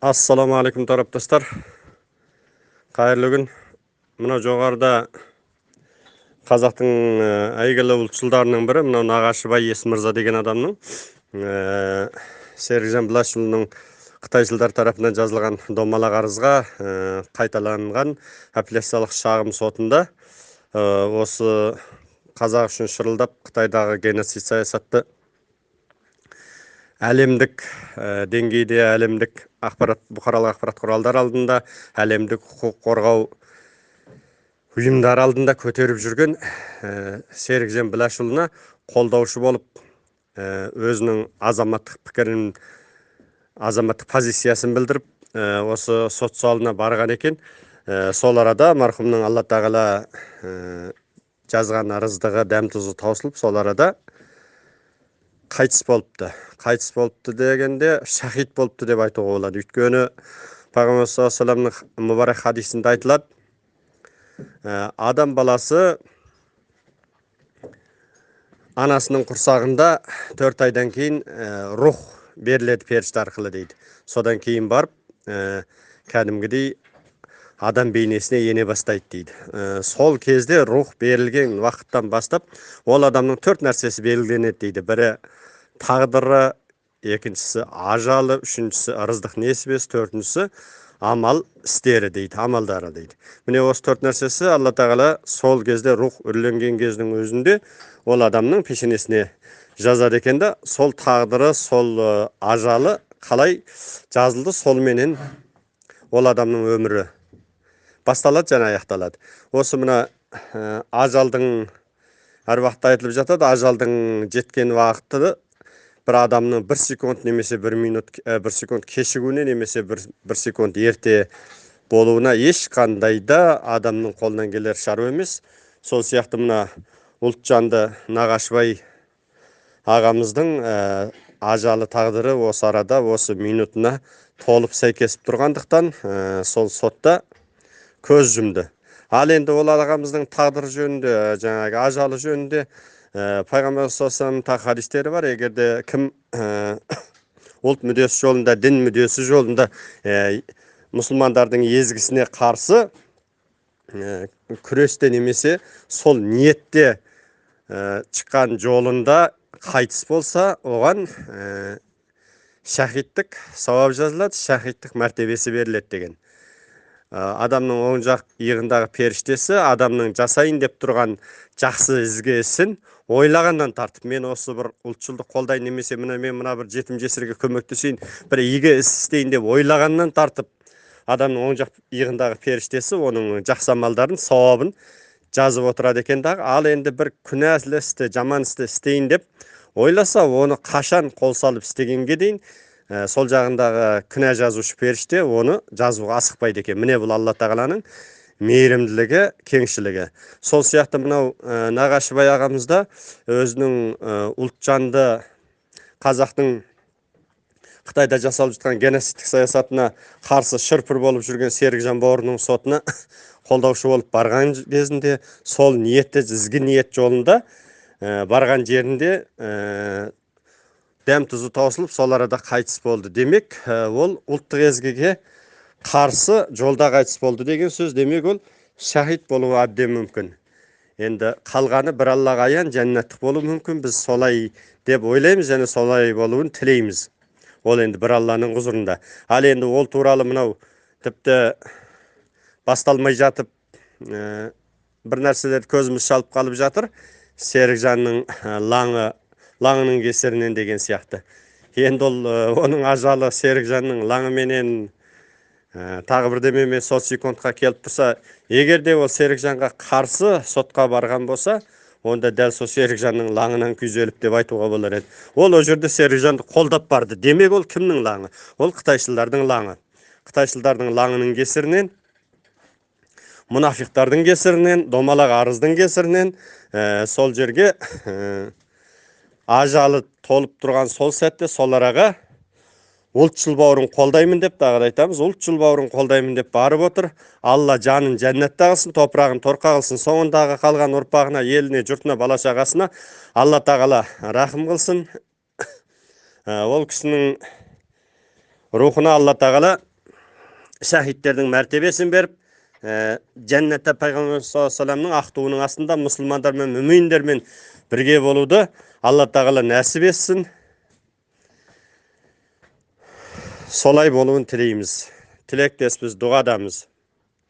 Ассаламу алейкум тараптастар. Қайырлы күн. Мына жоғарыда қазақтың әйгілі ұлтшылдарының бірі, мынау Нағашыбай Есмырза деген адамның Серікжан Біләшұлының қытайшылдар тарапынан жазылған домалақ арызға қайталанған апелляциялық шағым сотында осы қазақ үшін шырылдап Қытайдағы геноцид саясатты әлемдік деңгейде, әлемдік бұқаралық ақпарат құралдар алдында, әлемдік құқық қорғау ұйымдар алдында көтеріп жүрген Серікжан Біләшұлына қолдаушы болып, өзінің азаматтық пікірін, азаматтық позициясын білдіріп, осы сот залына барған екен. Сол арада марқұмның Алла тағала жазған арыздығы дәм-тұзы таусылып, сол арада қайтыс болыпты. Қайтыс болыпты дегенде шахид болыпты деп айтуға болады. Өйткені Пайғамбар саллаллаху алейхи вассаламның мүбарак хадисінде айтылады, адам баласы анасының құрсағында 4 айдан кейін рух беріледі періште арқылы дейді. Содан кейін барып кәдімгідей адам бейнесіне ене бастайды дейді. Сол кезде рух берілген уақыттан бастап ол адамның 4 нәрсесі белгіленеді дейді. Бірі тағдыры, екіншісі ажалы, үшіншісі ырыздық несібесі, төртіншісі амал істері дейді, амалдары дейді. Міне осы 4 нәрсесі Алла тағала сол кезде рух үрленген кездің өзінде ол адамның пешенесіне жазады екен да, сол тағдыры, сол ажалы қалай жазылды, солменен ол адамның өмірі басталады және аяқталады. Осы мына ажалдың әр уақытта айтылып жатады, ажалдың жеткен уақыты бір адамның 1 секунд немесе 1 минут, 1 секунд кешігуіне немесе 1 секунд ерте болуына ешқандай да адамның қолынан келер шаруа емес. Сол сияқты мына ұлтжанды Нағашыбай ағамыздың ажалы тағдыры осы арада, осы минутына толып сәйкесіп тұрғандықтан сол сотта көз жұмды. Ал енді ол ағамыздың тағдыры жөнінде, жаңағы ажалы жөнінде Пайғамбар саллаллаху алейхи вассаламның тағы хадистері бар. Егерде кім ұлт мүддесі жолында, дін мүддесі жолында мұсылмандардың езгісіне қарсы күресте немесе сол ниетте шыққан жолында қайтыс болса, оған шахидтік сауап жазылады, шахидтік мәртебесі беріледі деген. Адамның оң жақ иығындағы періштесі адамның жасайын деп тұрған жақсы ізгі ісін ойлағаннан тартып, мен осы бір ұлтшылды қолдайын немесе мен бір жетім жесірге көмектесейін, бір игі іс істейін деп ойлағаннан тартып, адамның оң жақ иығындағы періштесі оның жақсы амалдарын, сауабын жазып отырады екен дағы. Ал енді бір күнәлі істі, жаман істі істейін деп ойласа, оны қашан қол салып істегенге дейін сол жағындағы күнә жазушы періште оны жазуға асықпайды екен. Міне бұл Алла тағаланың мейірімділігі, кеңшілігі. Сол сияқты мынау Нағашыбай ағамызда өзінің ұлтжанды қазақтың Қытайда жасалып жатқан геноцидтік саясатына қарсы шырпыр болып жүрген Серікжан бауырының сотына қолдаушы болып барған кезінде, сол ниетте, ізгі ниет жолында барған жерінде дәм-тұзы таусылып, сол арада қайтыс болды. Демек, ол ұлттық езгіге қарсы жолда қайтыс болды деген сөз. Демек, ол шахид болуы әбден мүмкін. Енді қалғаны бір Аллаға аян жәннаттық болуы мүмкін. Біз солай деп ойлаймыз және солай болуын тілейміз. Ол енді бір Алланың құзырында. Ал енді ол туралы мынау тіпті басталмай жатып, бір нәрселер көзіміз шалып қалып жатыр. Серікжанның лаңының кесірінен деген сияқты. Енді оның ажалы Серікжанның лаңыменен тағы бірдемемен сол секундқа келіп тұрса, егер де ол Серікжанға қарсы сотқа барған болса, онда дәл сол Серікжанның лаңынан күйзеліп деп айтуға болар еді. Ол жерде Серікжанды қолдап барды. Демек, ол кімнің лаңы? Ол қытайшылдардың лаңы. Қытайшылдардың лаңының кесірінен, мұнафиқтардың кесірінен, домалақ арыздың кесірінен сол жерге ажалы толып тұрған сол сәтте сол араға ұлтшыл бауырын қолдаймын деп, тағы айтамыз, ұлтшыл бауырын қолдаймын деп барып отыр. Алла жанын жәннатта қылсын, топырағын торқа қылсын, соңындағы қалған ұрпағына, еліне, жұртына, бала шағасына Алла тағала рахым қылсын. Ол кісінің рухына Алла тағала şahitlerдің мәртебесін беріп, жәннәтте пайғамбар саллаллаху алейхи вассаламның ақ туының астында мұсылмандар мен мүминдермен бірге болуды Алла тағала нәсіп етсін. Солай болуын тілейміз. Тілектеспіз, дұғадамыз.